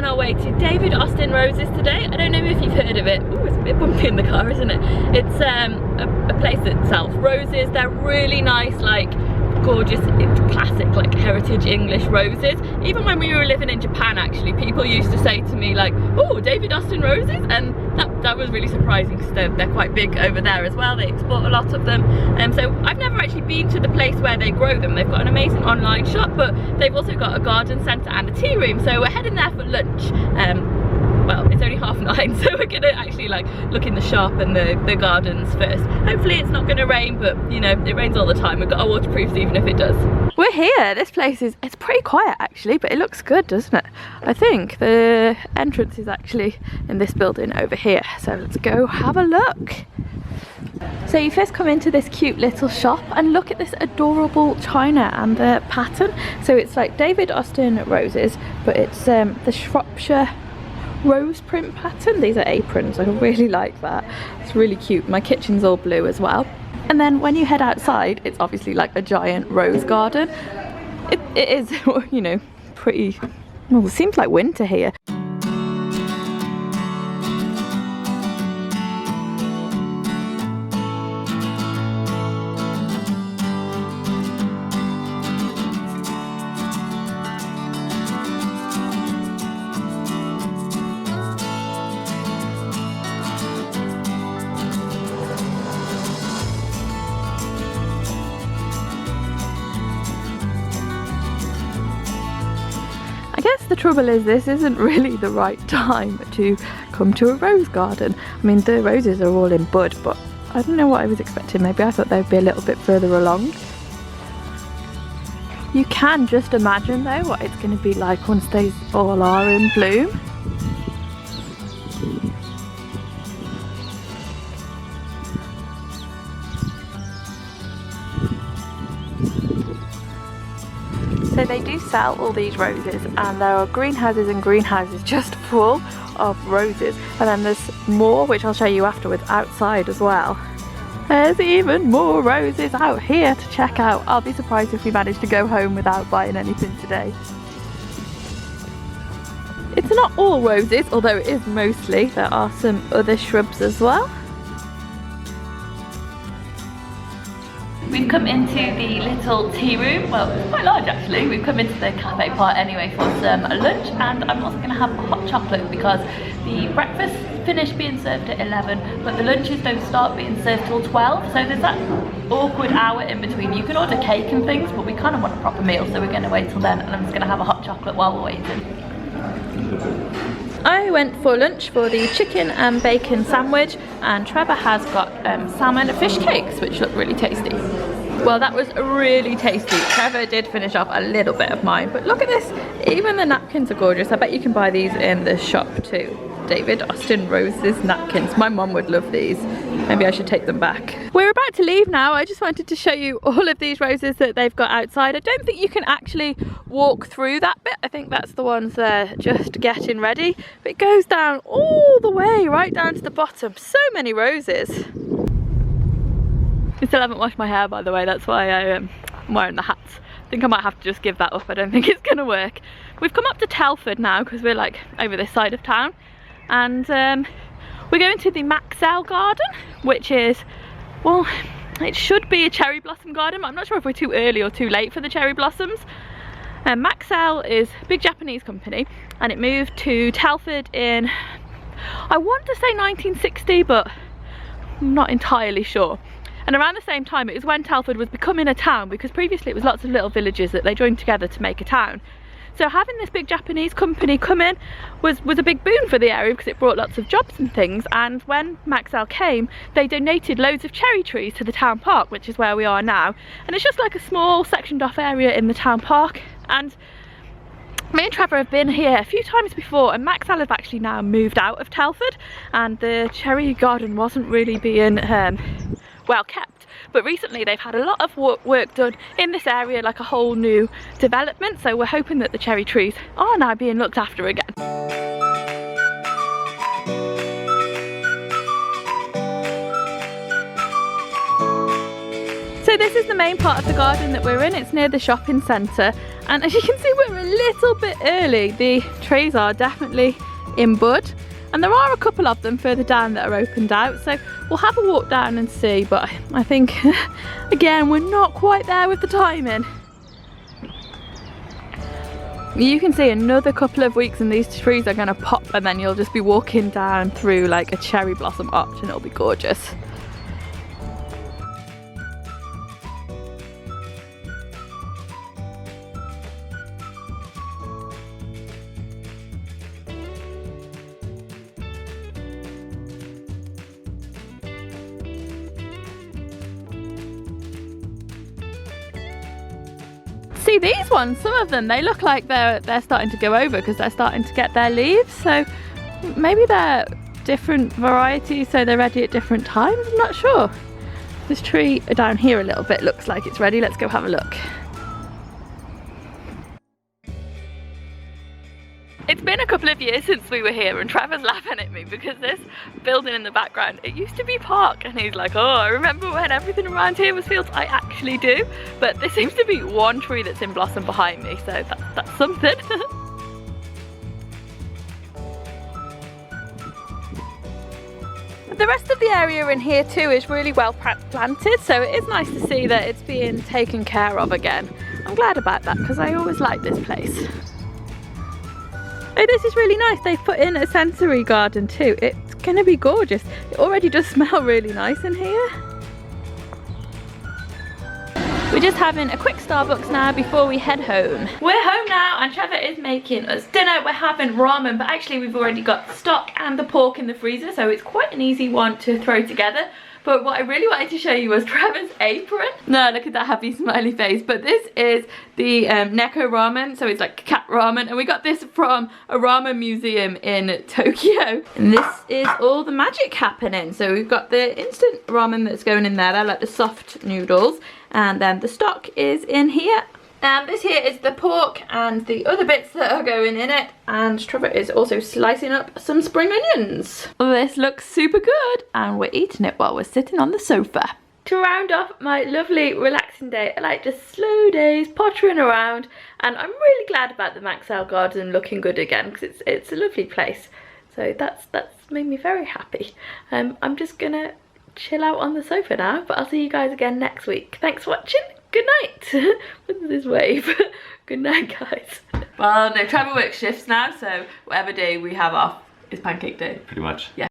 our way to David Austin Roses today. I don't know if you've heard of it. Oh, it's a bit bumpy in the car, isn't it? It's a place that sells roses. They're really nice, like gorgeous, classic, like heritage English roses. Even when we were living in Japan, actually, people used to say to me like, oh, David Austin roses, and that was really surprising because they're quite big over there as well. They export a lot of them, and so I've never actually been to the place where they grow them. They've got an amazing online shop, but they've also got a garden centre and a tea room, so we're heading there for lunch. Well, it's only 9:30, so we're gonna actually like look in the shop and the gardens first. Hopefully it's not gonna rain, but you know, it rains all the time. We've got our waterproofs even if it does. We're here. This place it's pretty quiet actually, but it looks good, doesn't it? I think the entrance is actually in this building over here, so let's go have a look. So you first come into this cute little shop and look at this adorable china and the pattern. So it's like David Austin Roses, but it's the Shropshire rose print pattern. These are aprons. I really like that. It's really cute. My kitchen's all blue as well. And then when you head outside, it's obviously like a giant rose garden. It is, you know, pretty, well, it seems like winter here. The trouble is, this isn't really the right time to come to a rose garden. I mean, the roses are all in bud, but I don't know what I was expecting. Maybe I thought they'd be a little bit further along. You can just imagine though what it's going to be like once they all are in bloom. So they do sell all these roses, and there are greenhouses and greenhouses just full of roses, and then there's more which I'll show you afterwards outside as well. There's even more roses out here to check out. I'll be surprised if we manage to go home without buying anything today. It's not all roses, although it is mostly. There are some other shrubs as well. We've come into the little tea room. Well, it's quite large actually. We've come into the cafe part anyway for some lunch, and I'm also going to have a hot chocolate because the breakfast finished being served at 11, but the lunches don't start being served till 12, so there's that awkward hour in between. You can order cake and things, but we kind of want a proper meal, so we're going to wait till then, and I'm just going to have a hot chocolate while we're waiting. I went for lunch for the chicken and bacon sandwich, and Trevor has got salmon and fish cakes, which look really tasty. Well, that was really tasty. Trevor did finish off a little bit of mine, but look at this. Even the napkins are gorgeous. I bet you can buy these in the shop too. David Austin Roses napkins. My mum would love these. Maybe I should take them back. We're about to leave now. I just wanted to show you all of these roses that they've got outside. I don't think you can actually walk through that bit. I think that's the ones they're just getting ready. But it goes down all the way, right down to the bottom. So many roses. I still haven't washed my hair, by the way. That's why I'm wearing the hat. I think I might have to just give that up. I don't think it's gonna work. We've come up to Telford now because we're like over this side of town. And we're going to the Maxell garden, which is, well, it should be a cherry blossom garden. I'm not sure if we're too early or too late for the cherry blossoms. Maxell is a big Japanese company, and it moved to Telford in, I want to say 1960, but I'm not entirely sure. And around the same time, it was when Telford was becoming a town, because previously it was lots of little villages that they joined together to make a town. So having this big Japanese company come in was a big boon for the area because it brought lots of jobs and things. And when Maxell came, they donated loads of cherry trees to the town park, which is where we are now. And it's just like a small sectioned off area in the town park. And me and Trevor have been here a few times before, and Maxell have actually now moved out of Telford, and the cherry garden wasn't really being well kept. But recently they've had a lot of work done in this area, like a whole new development, so we're hoping that the cherry trees are now being looked after again. So this is the main part of the garden that we're in. It's near the shopping centre, And as you can see, we're a little bit early. The trees are definitely in bud, and there are a couple of them further down that are opened out, so we'll have a walk down and see. But I think again, we're not quite there with the timing. You can see another couple of weeks and these trees are going to pop, and then you'll just be walking down through like a cherry blossom arch and it'll be gorgeous. See these ones, some of them, they look like they're starting to go over because they're starting to get their leaves, so maybe they're different varieties, so they're ready at different times. I'm not sure. This tree down here a little bit looks like it's ready. Let's go have a look. It's been a couple of years since we were here, and Trevor's laughing at me because this building in the background, it used to be park, and he's like, oh, I remember when everything around here was fields. I actually do, but there seems to be one tree that's in blossom behind me, so that's something. The rest of the area in here too is really well planted, so it is nice to see that it's being taken care of again. I'm glad about that because I always like this place. Oh, this is really nice. They've put in a sensory garden too. It's gonna be gorgeous. It already does smell really nice in here. We're just having a quick Starbucks now before we head home. We're home now and Trevor is making us dinner. We're having ramen, but actually we've already got the stock and the pork in the freezer, so it's quite an easy one to throw together. But what I really wanted to show you was Trevor's apron. No, look at that happy smiley face. But this is the Neko ramen, so it's like cat ramen. And we got this from a ramen museum in Tokyo. And this is all the magic happening. So we've got the instant ramen that's going in there. They're like the soft noodles. And then the stock is in here. And this here is the pork and the other bits that are going in it. And Trevor is also slicing up some spring onions. This looks super good, and we're eating it while we're sitting on the sofa. To round off my lovely relaxing day, I like just slow days, pottering around, and I'm really glad about the Maxwell garden looking good again because it's a lovely place. So that's made me very happy. I'm just gonna chill out on the sofa now, but I'll see you guys again next week. Thanks for watching. Good night. What's this wave? Good night, guys. Well, no, Trevor works shifts now, so whatever day we have off is pancake day. Pretty much. Yeah.